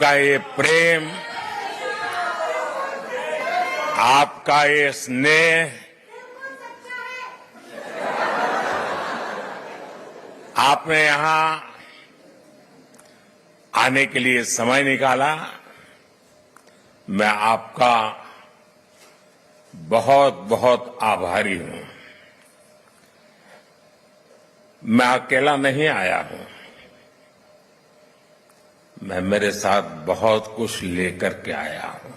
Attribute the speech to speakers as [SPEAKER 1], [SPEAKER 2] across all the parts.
[SPEAKER 1] आपका ये प्रेम, आपका ये स्नेह, आपने यहां आने के लिए समय निकाला, मैं आपका बहुत बहुत आभारी हूं। मैं अकेला नहीं आया हूं, मैं मेरे साथ बहुत कुछ लेकर के आया हूं।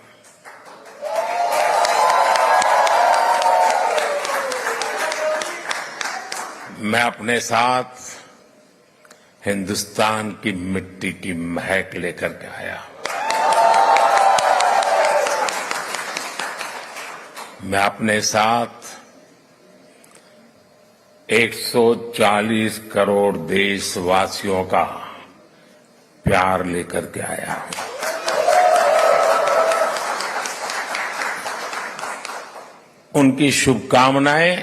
[SPEAKER 1] मैं अपने साथ हिंदुस्तान की मिट्टी की महक लेकर के आया हूं। मैं अपने साथ 140 करोड़ देशवासियों का प्यार लेकर के आया हूं। उनकी शुभकामनाएं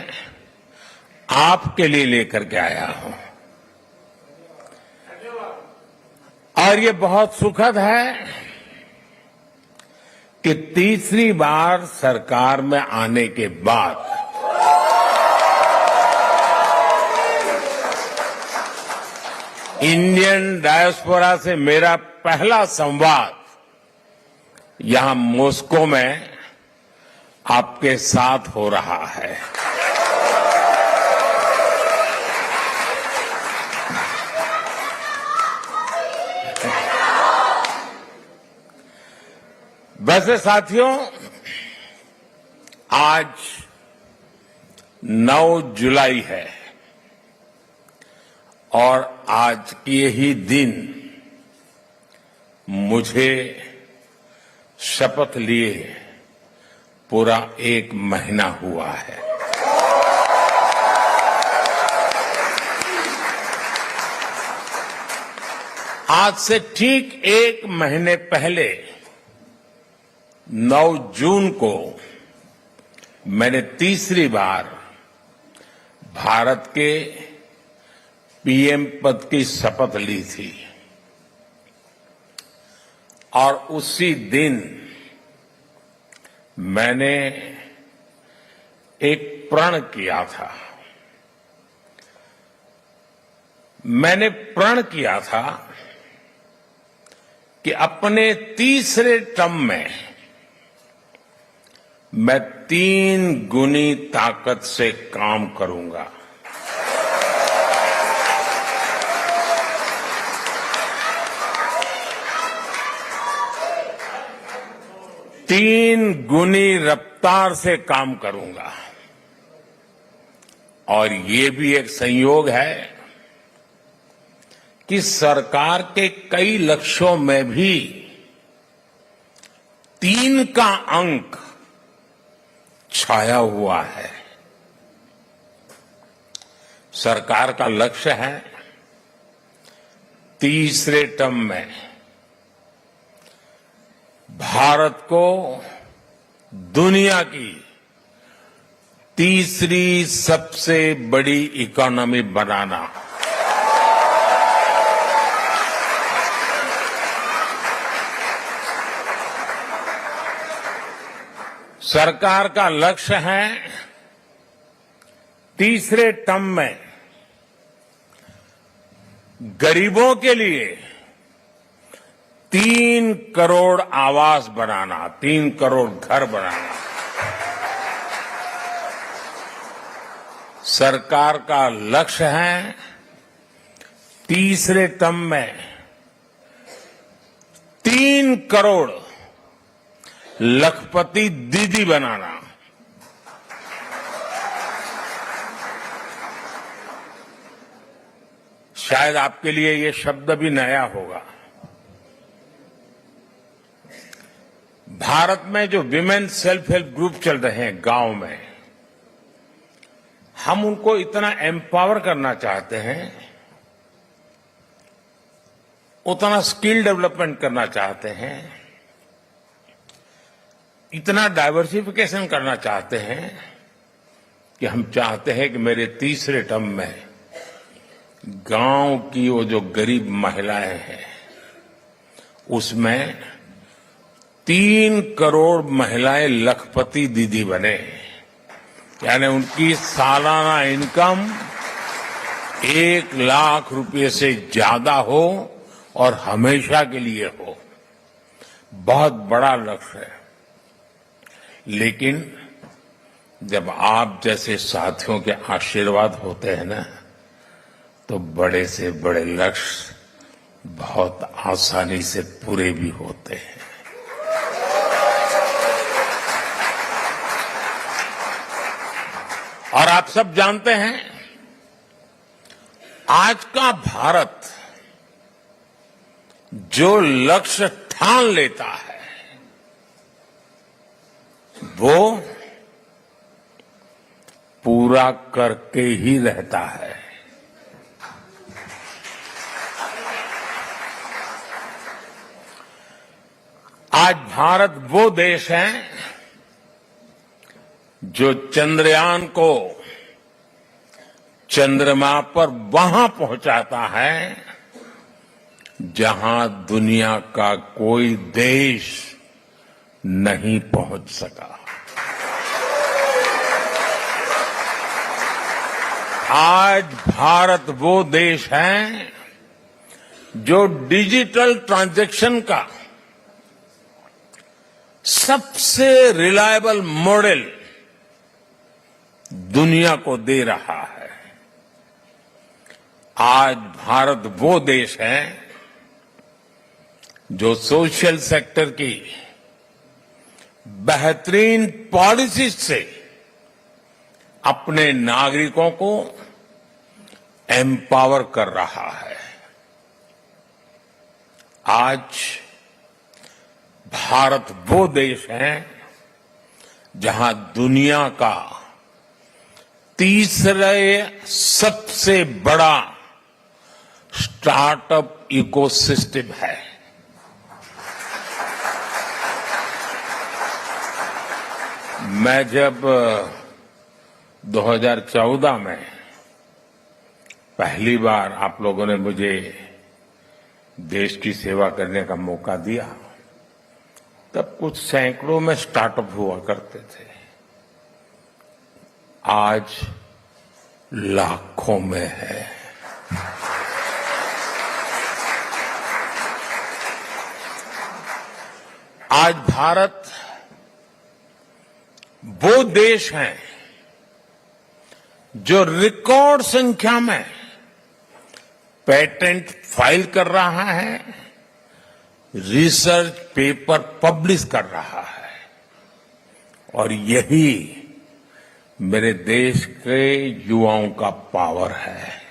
[SPEAKER 1] आपके लिए लेकर के आया हूं। और ये बहुत सुखद है कि तीसरी बार सरकार में आने के बाद इंडियन डायस्पोरा से मेरा पहला संवाद यहां मॉस्को में आपके साथ हो रहा है। वैसे साथियों, आज 9 जुलाई है और आज के ही दिन मुझे शपथ लिए पूरा 1 महीना हुआ है। आज से ठीक 1 महीने पहले 9 जून को मैंने तीसरी बार भारत के पीएम पद की शपथ ली थी और उसी दिन मैंने एक प्रण किया था। मैंने प्रण किया था कि अपने तीसरे टर्म में मैं 3 गुनी ताकत से काम करूंगा। तीन गुनी रफ्तार से काम करूंगा। और ये भी एक संयोग है कि सरकार के कई लक्ष्यों में भी 3 का अंक छाया हुआ है। सरकार का लक्ष्य है तीसरे टर्म में भारत को दुनिया की तीसरी सबसे बड़ी इकोनॉमी बनाना। सरकार का लक्ष्य है तीसरे टर्म में गरीबों के लिए 3 करोड़ आवास बनाना, 3 करोड़ घर बनाना। सरकार का लक्ष्य है तीसरे टर्म में 3 करोड़ लखपति दीदी बनाना। शायद आपके लिए ये शब्द भी नया होगा। भारत में जो विमेन सेल्फ हेल्प ग्रुप चल रहे हैं गांव में, हम उनको इतना एम्पावर करना चाहते हैं, उतना स्किल डेवलपमेंट करना चाहते हैं, इतना डाइवर्सिफिकेशन करना चाहते हैं कि हम चाहते हैं कि मेरे तीसरे टर्म में गांव की वो जो गरीब महिलाएं हैं उसमें 3 करोड़ महिलाएं लखपति दीदी बने, यानी उनकी सालाना इनकम 1 लाख रुपए से ज्यादा हो और हमेशा के लिए हो। बहुत बड़ा लक्ष्य है, लेकिन जब आप जैसे साथियों के आशीर्वाद होते हैं ना, तो बड़े से बड़े लक्ष्य बहुत आसानी से पूरे भी होते हैं। और आप सब जानते हैं, आज का भारत जो लक्ष्य ठान लेता है वो पूरा करके ही रहता है। आज भारत वो देश है जो चंद्रयान को चंद्रमा पर वहां पहुंचाता है जहां दुनिया का कोई देश नहीं पहुंच सका। आज भारत वो देश है जो डिजिटल ट्रांजैक्शन का सबसे रिलायबल मॉडल दुनिया को दे रहा है। आज भारत वो देश है जो सोशल सेक्टर की बेहतरीन पॉलिसी से अपने नागरिकों को एम्पावर कर रहा है। आज भारत वो देश है जहां दुनिया का तीसरे सबसे बड़ा स्टार्टअप इकोसिस्टम है। मैं जब 2014 में पहली बार आप लोगों ने मुझे देश की सेवा करने का मौका दिया, तब कुछ सैकड़ों में स्टार्टअप हुआ करते थे। आज लाखों में है। आज भारत वो देश है जो रिकॉर्ड संख्या में पेटेंट फाइल कर रहा है, रिसर्च पेपर पब्लिश कर रहा है, और यही मेरे देश के युवाओं का पावर है,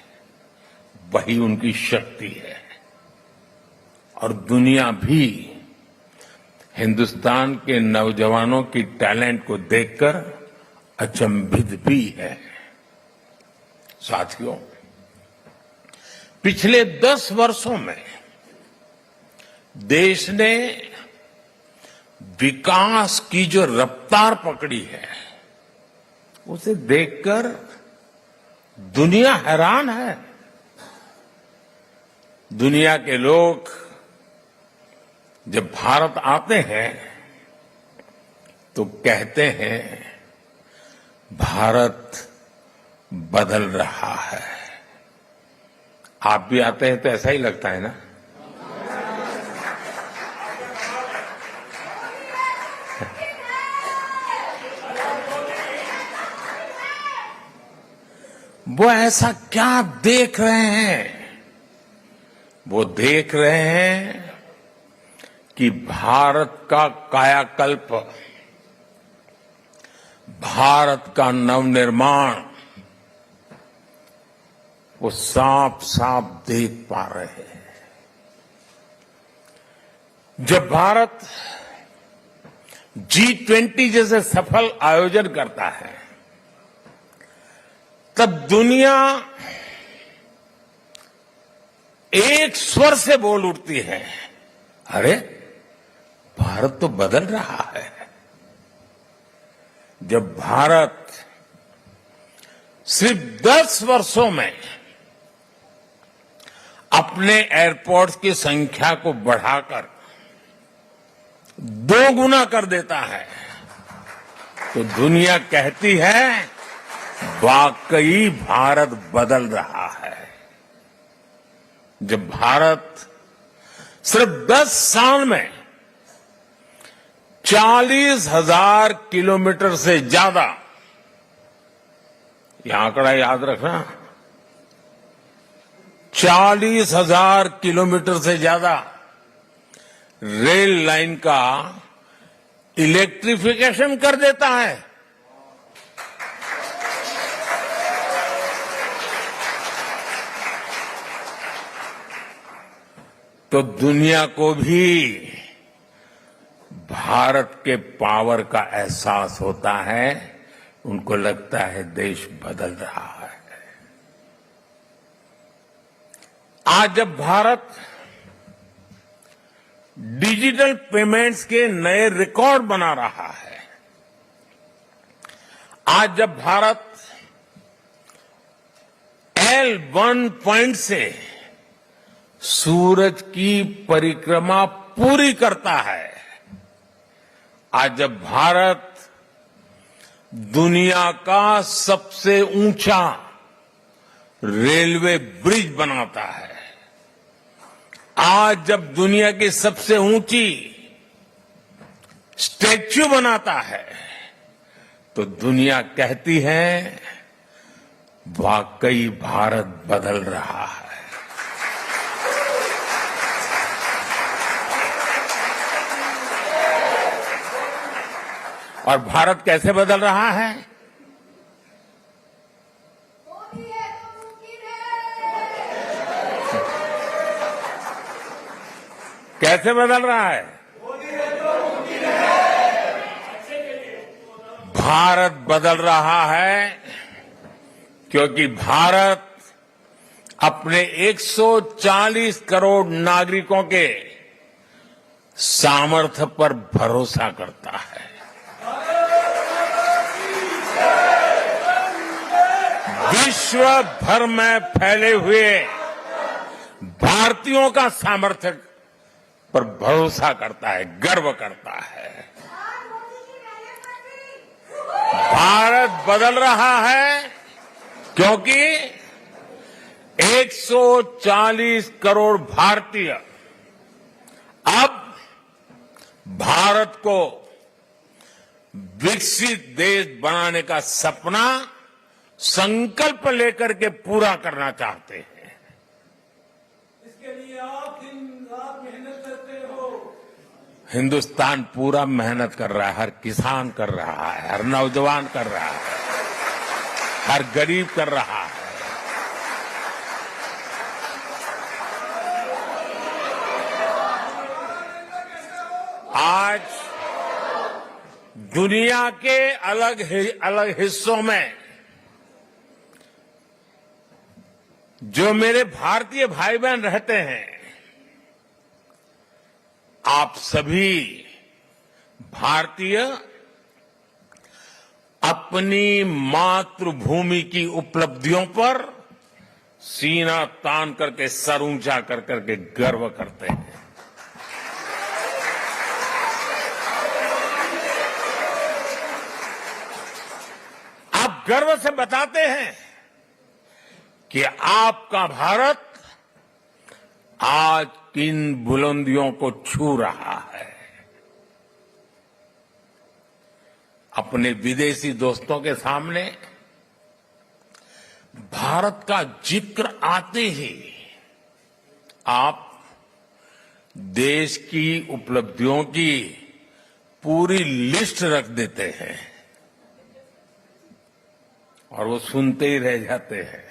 [SPEAKER 1] वही उनकी शक्ति है। और दुनिया भी हिंदुस्तान के नौजवानों की टैलेंट को देखकर अचंभित भी है। साथियों, पिछले 10 वर्षों में देश ने विकास की जो रफ्तार पकड़ी है, उसे देखकर दुनिया हैरान है। दुनिया के लोग जब भारत आते हैं तो कहते हैं भारत बदल रहा है। आप भी आते हैं तो ऐसा ही लगता है ना? वो ऐसा क्या देख रहे हैं? वो देख रहे हैं कि भारत का कायाकल्प, भारत का नवनिर्माण वो साफ साफ देख पा रहे हैं। जब भारत G20 जैसे सफल आयोजन करता है, तब दुनिया एक स्वर से बोल उठती है, अरे भारत तो बदल रहा है। जब भारत सिर्फ 10 वर्षों में अपने एयरपोर्ट्स की संख्या को बढ़ाकर दो गुना कर देता है, तो दुनिया कहती है वाकई भारत बदल रहा है। जब भारत सिर्फ 10 साल में 40,000 किलोमीटर से ज्यादा, यह आंकड़ा याद रखना, 40,000 किलोमीटर से ज्यादा रेल लाइन का इलेक्ट्रिफिकेशन कर देता है, तो दुनिया को भी भारत के पावर का एहसास होता है, उनको लगता है देश बदल रहा है। आज जब भारत डिजिटल पेमेंट्स के नए रिकॉर्ड बना रहा है, आज जब भारत L1 पॉइंट से सूरज की परिक्रमा पूरी करता है, आज जब भारत दुनिया का सबसे ऊंचा रेलवे ब्रिज बनाता है, आज जब दुनिया की सबसे ऊंची स्टैच्यू बनाता है, तो दुनिया कहती है वाकई भारत बदल रहा है। और भारत कैसे बदल रहा है? कैसे बदल रहा है? भारत बदल रहा है क्योंकि भारत अपने 140 करोड़ नागरिकों के सामर्थ्य पर भरोसा करता है। विश्व भर में फैले हुए भारतीयों का सामर्थ्य पर भरोसा करता है, गर्व करता है। भारत बदल रहा है क्योंकि 140 करोड़ भारतीय अब भारत को विकसित देश बनाने का सपना संकल्प लेकर के पूरा करना चाहते हैं।
[SPEAKER 2] इसके लिए आप दिन रात मेहनत करते हो।
[SPEAKER 1] हिंदुस्तान पूरा मेहनत कर रहा है, हर किसान कर रहा है, हर नौजवान कर रहा है, हर गरीब कर रहा है। आज दुनिया के अलग हिस्सों में जो मेरे भारतीय भाई बहन रहते हैं, आप सभी भारतीय अपनी मातृभूमि की उपलब्धियों पर सीना तान करके, सर ऊंचा कर करके गर्व करते हैं। आप गर्व से बताते हैं कि आपका भारत आज किन बुलंदियों को छू रहा है। अपने विदेशी दोस्तों के सामने भारत का जिक्र आते ही आप देश की उपलब्धियों की पूरी लिस्ट रख देते हैं और वो सुनते ही रह जाते हैं।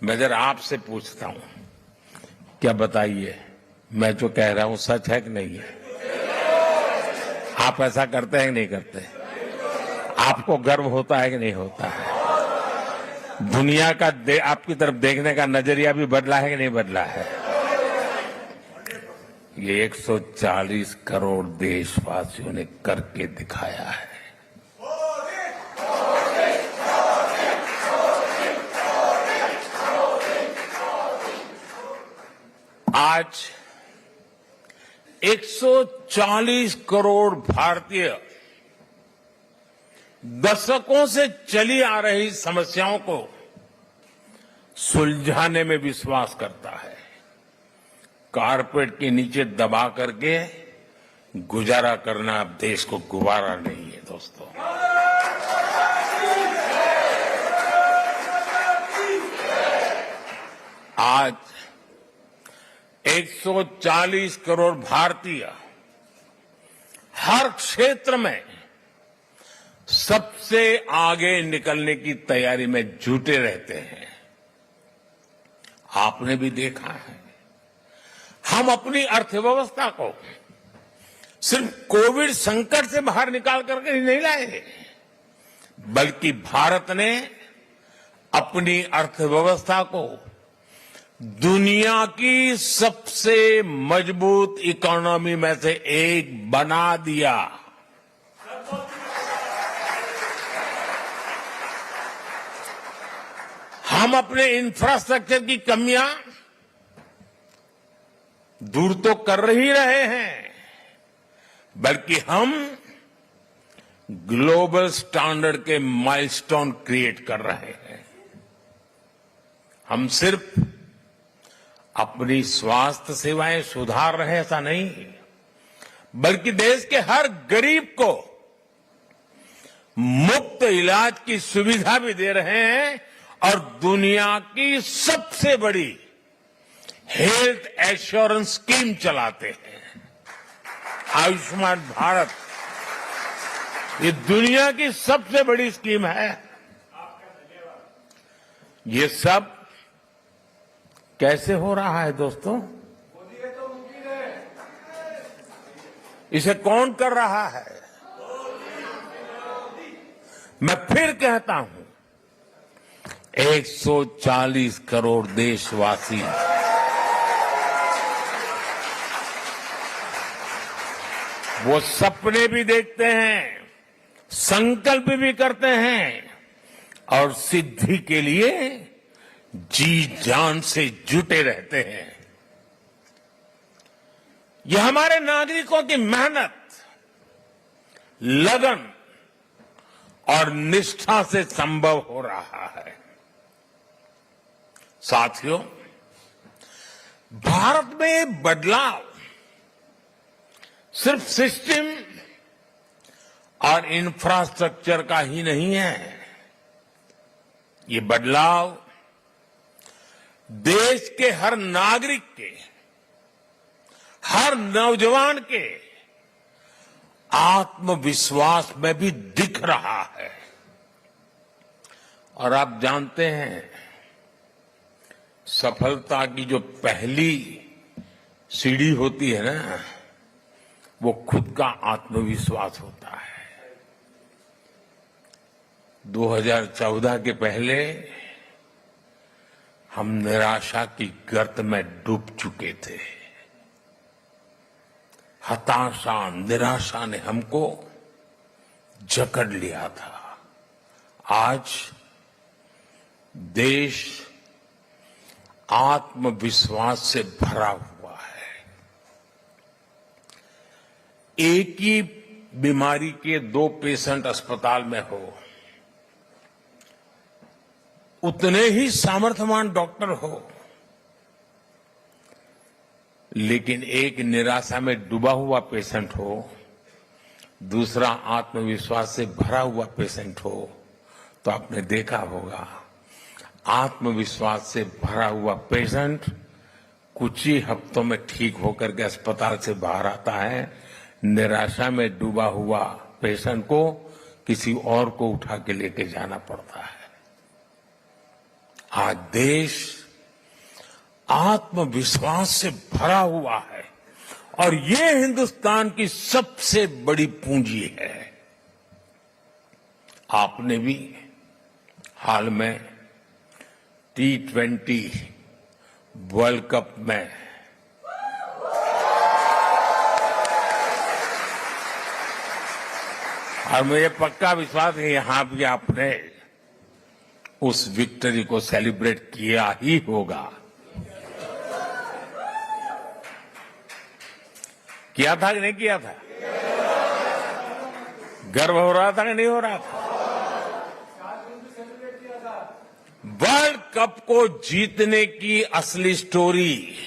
[SPEAKER 1] मैं जरा आपसे पूछता हूं, क्या बताइए, मैं जो कह रहा हूं सच है कि नहीं है? आप ऐसा करते हैं कि नहीं करते? आपको गर्व होता है कि नहीं होता है? दुनिया का आपकी तरफ देखने का नजरिया भी बदला है कि नहीं बदला है? ये 140 करोड़ देशवासियों ने करके दिखाया है। आज 140 करोड़ भारतीय दशकों से चली आ रही समस्याओं को सुलझाने में विश्वास करता है। कारपेट के नीचे दबा करके गुजारा करना अब देश को गुवारा नहीं है दोस्तों। आज 140 करोड़ भारतीय हर क्षेत्र में सबसे आगे निकलने की तैयारी में जुटे रहते हैं। आपने भी देखा है, हम अपनी अर्थव्यवस्था को सिर्फ कोविड संकट से बाहर निकाल करके ही नहीं लाए, बल्कि भारत ने अपनी अर्थव्यवस्था को दुनिया की सबसे मजबूत इकोनॉमी में से एक बना दिया। हम अपने इंफ्रास्ट्रक्चर की कमियां दूर तो कर ही रहे हैं, बल्कि हम ग्लोबल स्टैंडर्ड के माइलस्टोन क्रिएट कर रहे हैं। हम सिर्फ अपनी स्वास्थ्य सेवाएं सुधार रहे ऐसा नहीं, बल्कि देश के हर गरीब को मुफ्त इलाज की सुविधा भी दे रहे हैं और दुनिया की सबसे बड़ी हेल्थ एश्योरेंस स्कीम चलाते हैं। आयुष्मान भारत ये दुनिया की सबसे बड़ी स्कीम है। ये सब कैसे हो रहा है दोस्तों? इसे कौन कर रहा है? मैं फिर कहता हूं, 140 करोड़ देशवासी वो सपने भी देखते हैं, संकल्प भी करते हैं और सिद्धि के लिए जी जान से जुटे रहते हैं। यह हमारे नागरिकों की मेहनत, लगन और निष्ठा से संभव हो रहा है। साथियों, भारत में बदलाव सिर्फ सिस्टम और इंफ्रास्ट्रक्चर का ही नहीं है। ये बदलाव देश के हर नागरिक के, हर नौजवान के आत्मविश्वास में भी दिख रहा है। और आप जानते हैं, सफलता की जो पहली सीढ़ी होती है ना, वो खुद का आत्मविश्वास होता है। 2014 के पहले हम निराशा की गर्त में डूब चुके थे। हताशा, निराशा ने हमको जकड़ लिया था। आज देश आत्मविश्वास से भरा हुआ है। एक ही बीमारी के 2 पेशेंट अस्पताल में हो, उतने ही सामर्थ्यवान डॉक्टर हो, लेकिन एक निराशा में डूबा हुआ पेशेंट हो, दूसरा आत्मविश्वास से भरा हुआ पेशेंट हो, तो आपने देखा होगा आत्मविश्वास से भरा हुआ पेशेंट कुछ ही हफ्तों में ठीक होकर के अस्पताल से बाहर आता है। निराशा में डूबा हुआ पेशेंट को किसी और को उठा के लेके जाना पड़ता है। आज देश आत्मविश्वास से भरा हुआ है और ये हिंदुस्तान की सबसे बड़ी पूंजी है। आपने भी हाल में T20 वर्ल्ड कप में और मुझे पक्का विश्वास है यहां भी आपने उस विक्ट्री को सेलिब्रेट किया ही होगा। किया था कि नहीं किया था? गर्व हो रहा था कि नहीं हो रहा था? वर्ल्ड कप को जीतने की असली स्टोरी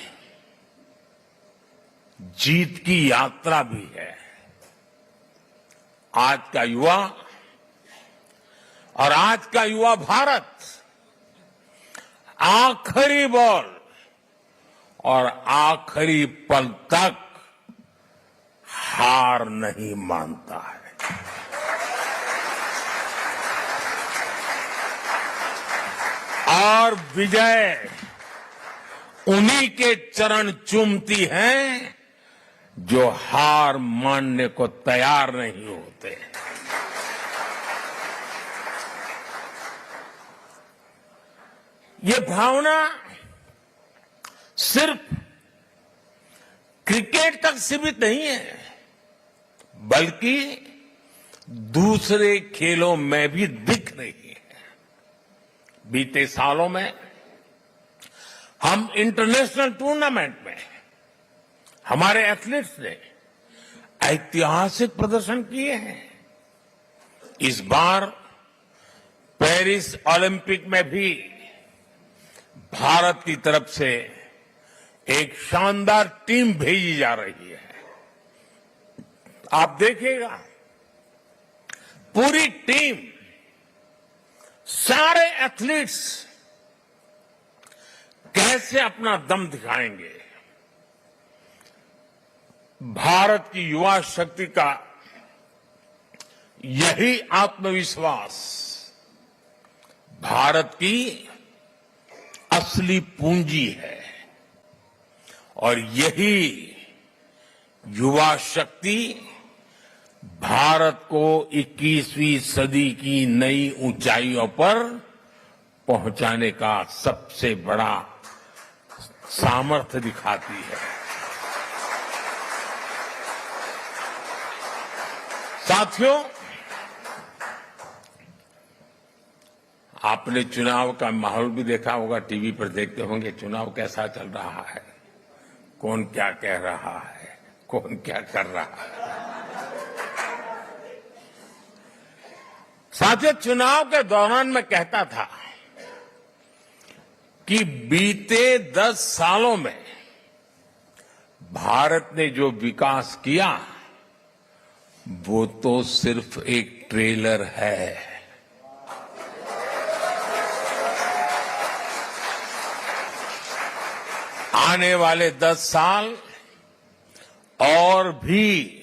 [SPEAKER 1] जीत की यात्रा भी है। आज का युवा और आज का युवा भारत आखिरी बॉल और आखिरी पल तक हार नहीं मानता है। और विजय उन्हीं के चरण चूमती हैं जो हार मानने को तैयार नहीं होते। ये भावना सिर्फ क्रिकेट तक सीमित नहीं है, बल्कि दूसरे खेलों में भी दिख रही है। बीते सालों में हम इंटरनेशनल टूर्नामेंट में हमारे एथलीट्स ने ऐतिहासिक प्रदर्शन किए हैं। इस बार पेरिस ओलंपिक में भी भारत की तरफ से एक शानदार टीम भेजी जा रही है। आप देखिएगा, पूरी टीम, सारे एथलीट्स कैसे अपना दम दिखाएंगे। भारत की युवा शक्ति का यही आत्मविश्वास भारत की असली पूंजी है और यही युवा शक्ति भारत को 21वीं सदी की नई ऊंचाइयों पर पहुंचाने का सबसे बड़ा सामर्थ्य दिखाती है। साथियों, आपने चुनाव का माहौल भी देखा होगा, टीवी पर देखते होंगे चुनाव कैसा चल रहा है, कौन क्या कह रहा है, कौन क्या कर रहा है। साथियों, चुनाव के दौरान मैं कहता था कि बीते 10 सालों में भारत ने जो विकास किया वो तो सिर्फ एक ट्रेलर है। आने वाले 10 साल और भी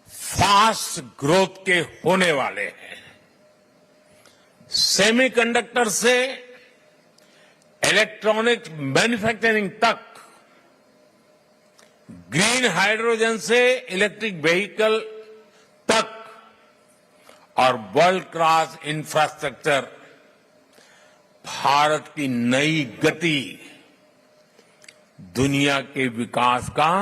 [SPEAKER 1] फास्ट ग्रोथ के होने वाले हैं। सेमीकंडक्टर से इलेक्ट्रॉनिक्स मैन्युफैक्चरिंग तक, ग्रीन हाइड्रोजन से इलेक्ट्रिक व्हीकल तक और वर्ल्ड क्लास इंफ्रास्ट्रक्चर, भारत की नई गति दुनिया के विकास का,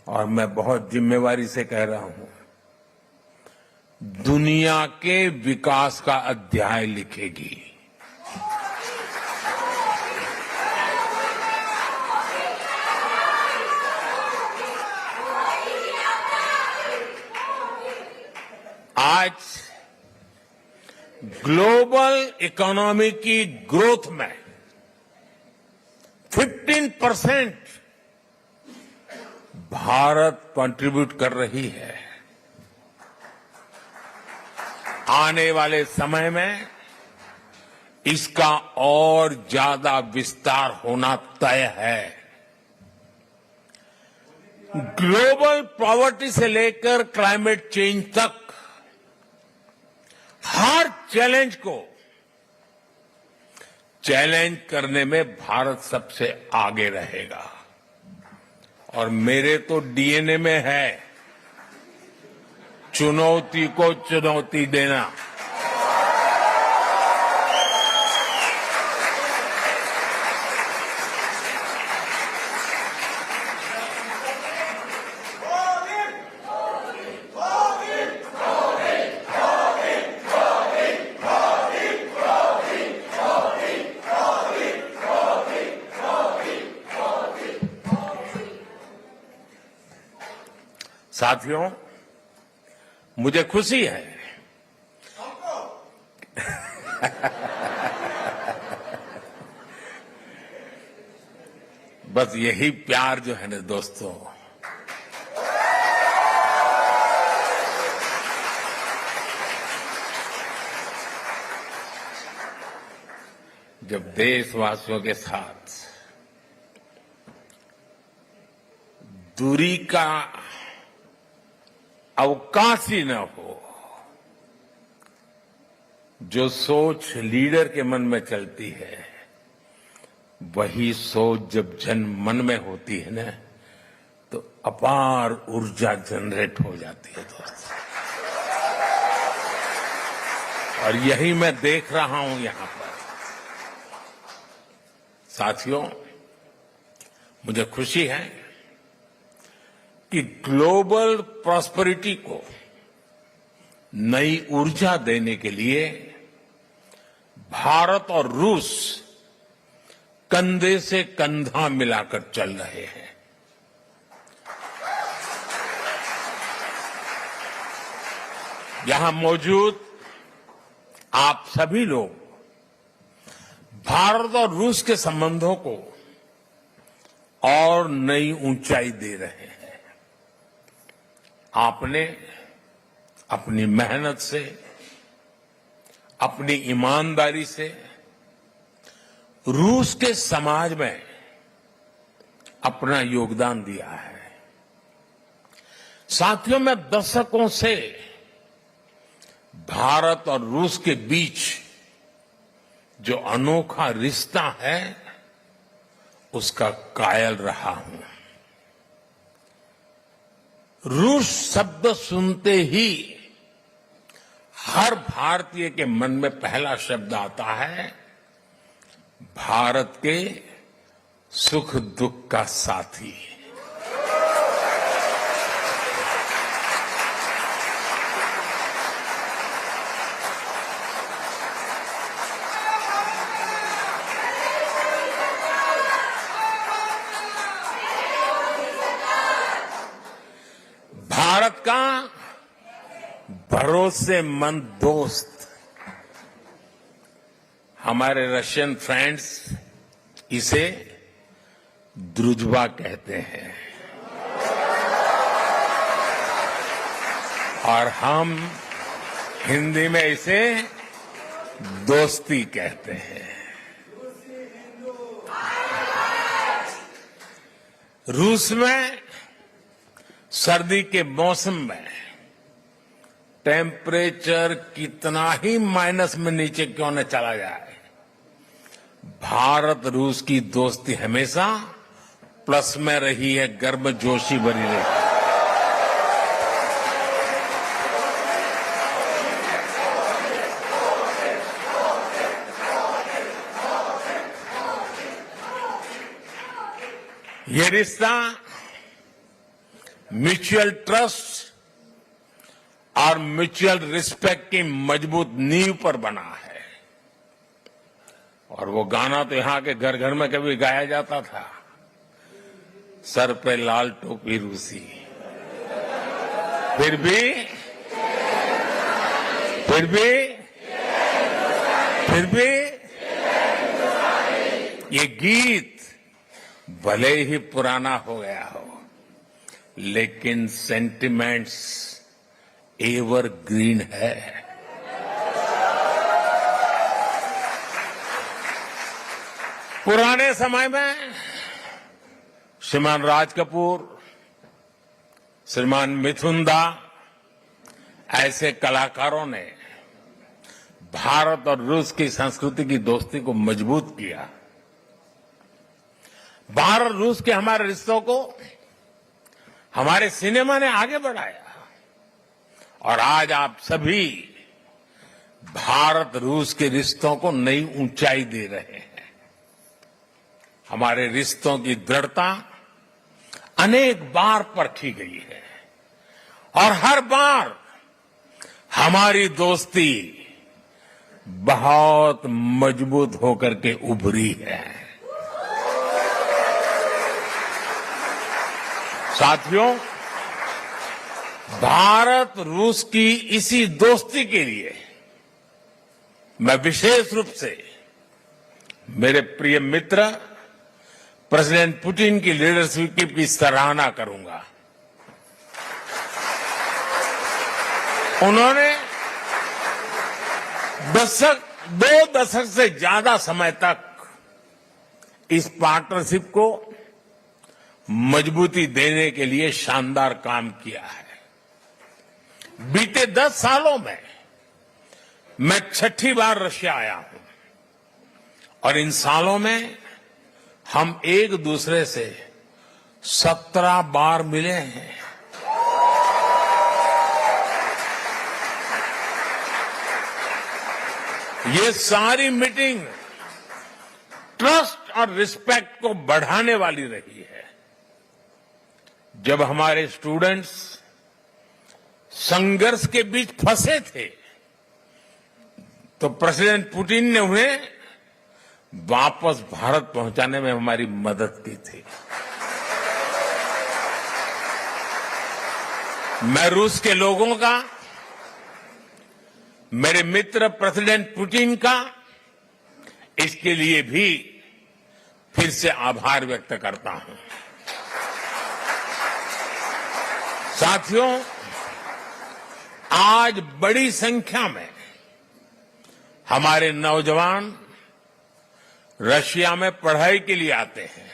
[SPEAKER 1] और मैं बहुत जिम्मेवारी से कह रहा हूं, दुनिया के विकास का अध्याय लिखेगी। आज ग्लोबल इकोनॉमी की ग्रोथ में 15% भारत कंट्रीब्यूट कर रही है। आने वाले समय में इसका और ज्यादा विस्तार होना तय है। ग्लोबल पॉवर्टी से लेकर क्लाइमेट चेंज तक हर चैलेंज को चैलेंज करने में भारत सबसे आगे रहेगा और मेरे तो डीएनए में है चुनौती को चुनौती देना। साथियों, मुझे खुशी है बस यही प्यार जो है ना दोस्तों, जब देशवासियों के साथ दूरी का अवकाश ही न हो, जो सोच लीडर के मन में चलती है वही सोच जब जन मन में होती है ना, तो अपार ऊर्जा जनरेट हो जाती है दोस्तों। और यही मैं देख रहा हूं यहां पर। साथियों, मुझे खुशी है कि ग्लोबल प्रॉस्पेरिटी को नई ऊर्जा देने के लिए भारत और रूस कंधे से कंधा मिलाकर चल रहे हैं। यहां मौजूद आप सभी लोग भारत और रूस के संबंधों को और नई ऊंचाई दे रहे हैं। आपने अपनी मेहनत से, अपनी ईमानदारी से रूस के समाज में अपना योगदान दिया है। साथियों, मैं दशकों से भारत और रूस के बीच जो अनोखा रिश्ता है उसका कायल रहा हूं। रूस शब्द सुनते ही हर भारतीय के मन में पहला शब्द आता है भारत के सुख दुख का साथी। भारत का भरोसेमंद दोस्त, हमारे रशियन फ्रेंड्स इसे द्रुजबा कहते हैं और हम हिंदी में इसे दोस्ती कहते हैं। रूस में सर्दी के मौसम में टेम्परेचर कितना ही माइनस में नीचे क्यों न चला जाए, भारत रूस की दोस्ती हमेशा प्लस में रही है, गर्मजोशी भरी रही। ये रिश्ता म्यूचुअल ट्रस्ट और म्यूचुअल रिस्पेक्ट की मजबूत नींव पर बना है। और वो गाना तो यहां के घर घर में कभी गाया जाता था, सर पे लाल टोपी रूसी, फिर भी ये गीत भले ही पुराना हो गया हो, लेकिन सेंटिमेंट्स एवरग्रीन है। पुराने समय में श्रीमान राज कपूर, श्रीमान मिथुन दा ऐसे कलाकारों ने भारत और रूस की संस्कृति की दोस्ती को मजबूत किया। भारत रूस के हमारे रिश्तों को हमारे सिनेमा ने आगे बढ़ाया और आज आप सभी भारत रूस के रिश्तों को नई ऊंचाई दे रहे हैं। हमारे रिश्तों की दृढ़ता अनेक बार परखी गई है और हर बार हमारी दोस्ती बहुत मजबूत होकर के उभरी है। साथियों, भारत रूस की इसी दोस्ती के लिए मैं विशेष रूप से मेरे प्रिय मित्र प्रेसिडेंट पुतिन की लीडरशिप की सराहना करूंगा। उन्होंने दो दशक से ज्यादा समय तक इस पार्टनरशिप को मजबूती देने के लिए शानदार काम किया है। बीते 10 सालों में मैं 6ठी बार रशिया आया हूं और इन सालों में हम एक दूसरे से 17 बार मिले हैं। ये सारी मीटिंग ट्रस्ट और रिस्पेक्ट को बढ़ाने वाली रही है। जब हमारे स्टूडेंट्स संघर्ष के बीच फंसे थे तो प्रेसिडेंट पुतिन ने उन्हें वापस भारत पहुंचाने में हमारी मदद की थी। मैं रूस के लोगों का, मेरे मित्र प्रेसिडेंट पुतिन का इसके लिए भी फिर से आभार व्यक्त करता हूं। साथियों, आज बड़ी संख्या में हमारे नौजवान रशिया में पढ़ाई के लिए आते हैं।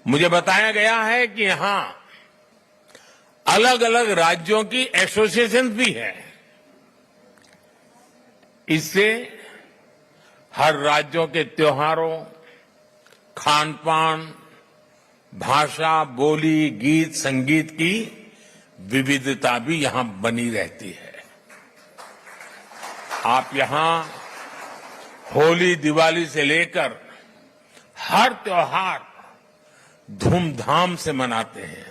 [SPEAKER 1] मुझे बताया गया है कि यहां अलग अलग राज्यों की एसोसिएशन भी है। इससे हर राज्यों के त्योहारों, खान पान, भाषा, बोली, गीत, संगीत की विविधता भी यहां बनी रहती है। आप यहां होली, दिवाली से लेकर हर त्योहार धूमधाम से मनाते हैं।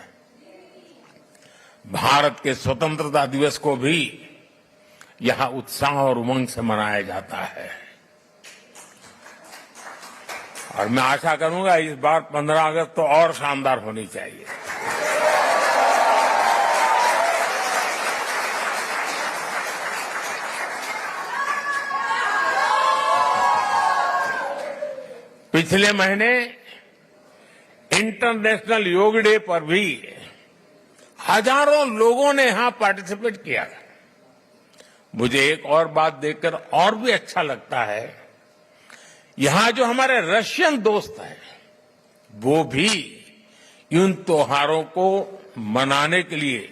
[SPEAKER 1] भारत के स्वतंत्रता दिवस को भी यहां उत्साह और उमंग से मनाया जाता है और मैं आशा करूंगा इस बार 15 अगस्त तो और शानदार होनी चाहिए। पिछले महीने इंटरनेशनल योग डे पर भी हजारों लोगों ने यहां पार्टिसिपेट किया। मुझे एक और बात देखकर और भी अच्छा लगता है, यहां जो हमारे रशियन दोस्त हैं वो भी इन त्योहारों को मनाने के लिए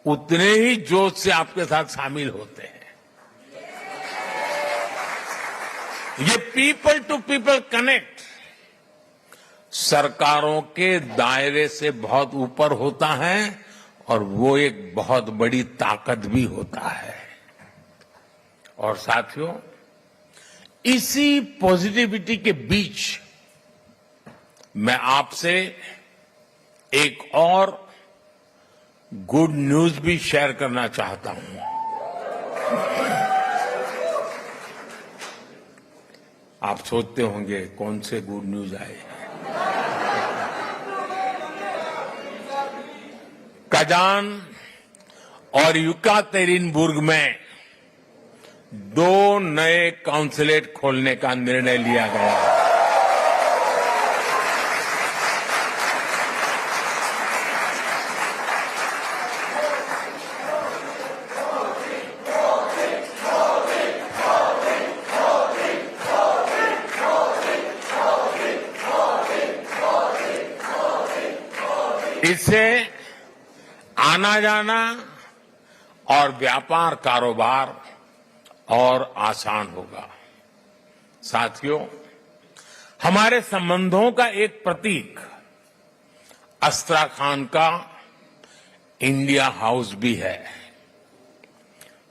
[SPEAKER 1] उतने ही जोश से आपके साथ शामिल होते हैं। ये पीपल टू पीपल कनेक्ट सरकारों के दायरे से बहुत ऊपर होता है और वो एक बहुत बड़ी ताकत भी होता है। और साथियों, इसी पॉजिटिविटी के बीच मैं आपसे एक और गुड न्यूज भी शेयर करना चाहता हूं। आप सोचते होंगे कौन से गुड न्यूज आए। कजान और युकातेरिनबुर्ग में 2 नए काउंसलेट खोलने का निर्णय लिया गया। इससे आना जाना और व्यापार कारोबार और आसान होगा। साथियों, हमारे संबंधों का एक प्रतीक अस्त्राखान का इंडिया हाउस भी है।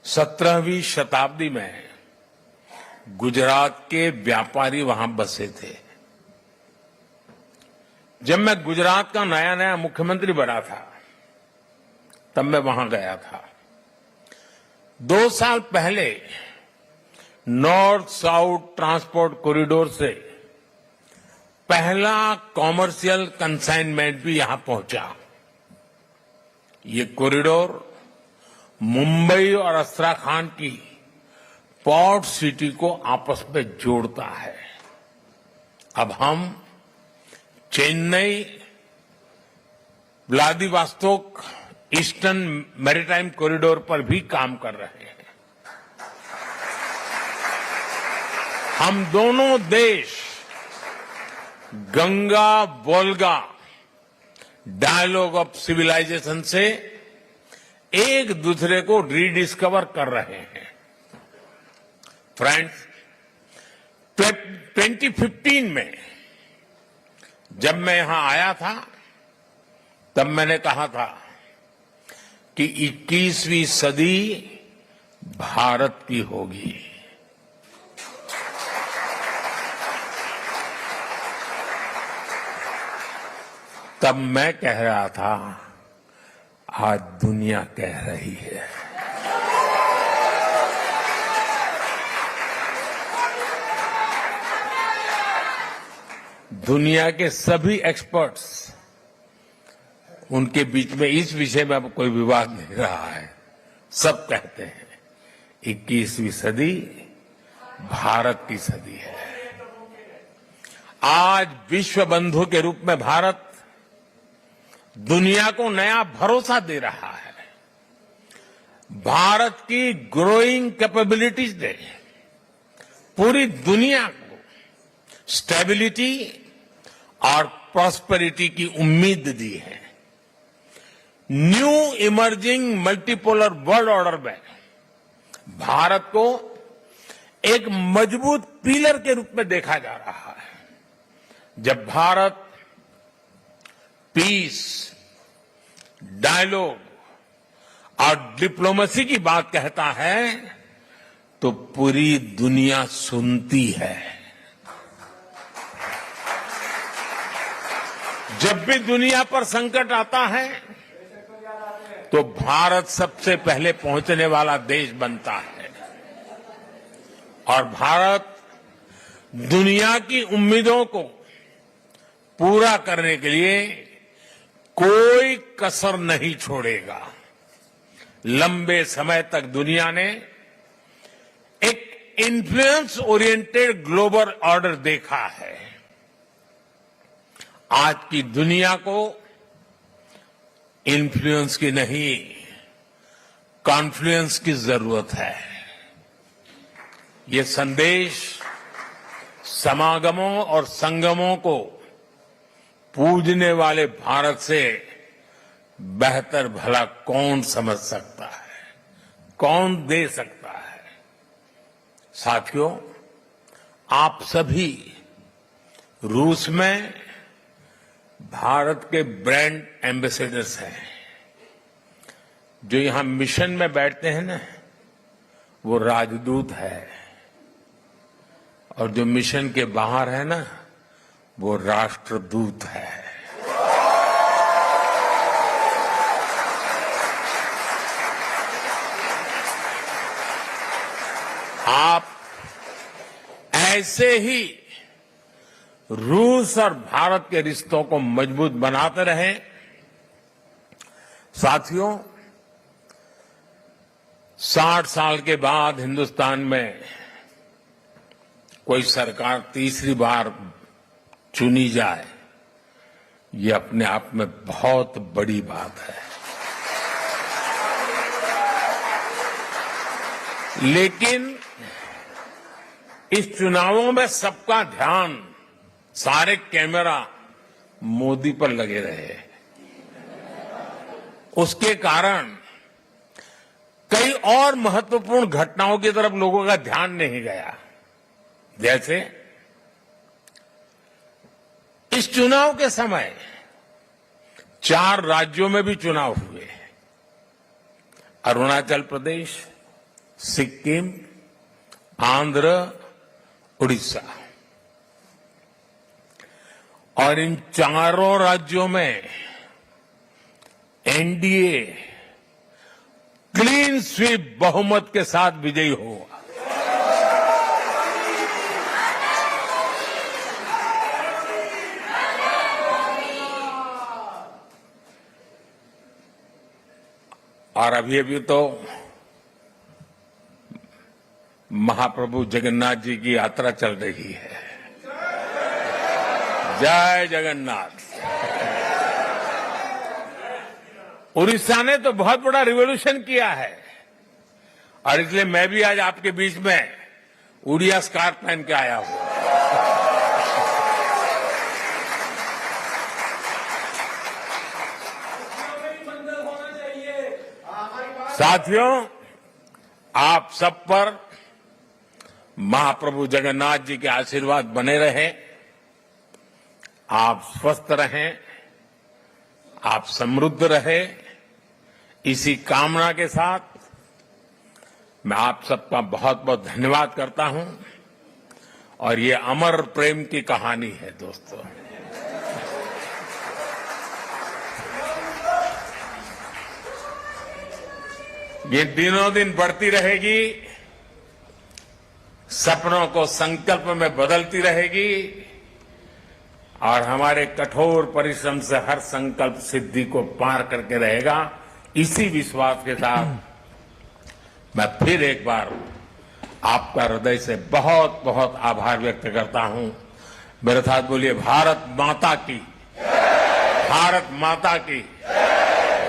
[SPEAKER 1] 17वीं शताब्दी में गुजरात के व्यापारी वहां बसे थे। जब मैं गुजरात का नया नया मुख्यमंत्री बना था तब मैं वहां गया था। 2 साल पहले नॉर्थ साउथ ट्रांसपोर्ट कॉरिडोर से पहला कॉमर्शियल कंसाइनमेंट भी यहां पहुंचा ये कॉरिडोर मुंबई और अस्त्राखान की पोर्ट सिटी को आपस में जोड़ता है। अब हम Chennai Vladivostok eastern maritime corridor पर भी काम कर रहे हैं। हम दोनों देश Ganga Volga dialogue of civilisation से एक दूसरे को रीडिस्कवर कर रहे हैं। फ्रेंड्स, 2015 में जब मैं यहां आया था तब मैंने कहा था कि 21वीं सदी भारत की होगी। तब मैं कह रहा था, आज दुनिया कह रही है। दुनिया के सभी एक्सपर्ट्स, उनके बीच में इस विषय में अब कोई विवाद नहीं रहा है। सब कहते हैं 21वीं सदी भारत की सदी है। आज विश्व बंधु के रूप में भारत दुनिया को नया भरोसा दे रहा है। भारत की ग्रोइंग कैपेबिलिटीज ने पूरी दुनिया को स्टेबिलिटी और प्रॉस्पेरिटी की उम्मीद दी है। New emerging multipolar world order में भारत को एक मजबूत पिलर के रूप में देखा जा रहा है। जब भारत पीस, डायलॉग और डिप्लोमेसी की बात कहता है तो पूरी दुनिया सुनती है। जब भी दुनिया पर संकट आता है तो भारत सबसे पहले पहुंचने वाला देश बनता है और भारत दुनिया की उम्मीदों को पूरा करने के लिए कोई कसर नहीं छोड़ेगा। लंबे समय तक दुनिया ने एक इन्फ्लुएंस ओरिएंटेड ग्लोबल ऑर्डर देखा है। आज की दुनिया को इन्फ्लुएंस की नहीं, कॉन्फ्लुएंस की जरूरत है। ये संदेश समागमों और संगमों को पूजने वाले भारत से बेहतर भला कौन समझ सकता है, कौन दे सकता है। साथियों, आप सभी रूस में भारत के ब्रांड एम्बेसडर्स हैं। जो यहां मिशन में बैठते हैं ना, वो राजदूत है, और जो मिशन के बाहर है ना, वो राष्ट्रदूत है। आप ऐसे ही रूस और भारत के रिश्तों को मजबूत बनाते रहें। साथियों, 60 साल के बाद हिंदुस्तान में कोई सरकार तीसरी बार चुनी जाए, ये अपने आप में बहुत बड़ी बात है। लेकिन इस चुनावों में सबका ध्यान, सारे कैमरा मोदी पर लगे रहे। उसके कारण कई और महत्वपूर्ण घटनाओं की तरफ लोगों का ध्यान नहीं गया। जैसे इस चुनाव के समय 4 राज्यों में भी चुनाव हुए। अरुणाचल प्रदेश, सिक्किम, आंध्र, उड़ीसा। और इन चारों राज्यों में एनडीए क्लीन स्वीप बहुमत के साथ विजयी हुआ। और अभी अभी तो महाप्रभु जगन्नाथ जी की यात्रा चल रही है। जय जगन्नाथ। उड़ीसा ने तो बहुत बड़ा रिवॉल्यूशन किया है और इसलिए मैं भी आज आपके बीच में उड़िया स्कार्फ पहन के आया हूं।
[SPEAKER 2] मंगल होना चाहिए।
[SPEAKER 1] साथियों, आप सब पर महाप्रभु जगन्नाथ जी के आशीर्वाद बने रहे। आप स्वस्थ रहें, आप समृद्ध रहे, इसी कामना के साथ मैं आप सबका बहुत बहुत धन्यवाद करता हूं। और ये अमर प्रेम की कहानी है दोस्तों। ये दिनों दिन बढ़ती रहेगी, सपनों को संकल्प में बदलती रहेगी और हमारे कठोर परिश्रम से हर संकल्प सिद्धि को पार करके रहेगा। इसी विश्वास के साथ मैं फिर एक बार आपका हृदय से बहुत बहुत आभार व्यक्त करता हूं। मेरे साथ बोलिए, भारत माता की, भारत माता की,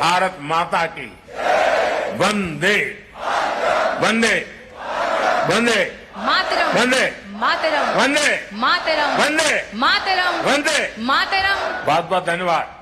[SPEAKER 1] भारत माता की। वंदे वंदे वंदे
[SPEAKER 3] मातरम
[SPEAKER 1] वंदे
[SPEAKER 3] मातरम
[SPEAKER 1] वंदे
[SPEAKER 3] मातरम
[SPEAKER 1] वंदे
[SPEAKER 3] मातरम
[SPEAKER 1] वंदे।
[SPEAKER 3] मातरम।
[SPEAKER 1] बहुत बहुत धन्यवाद।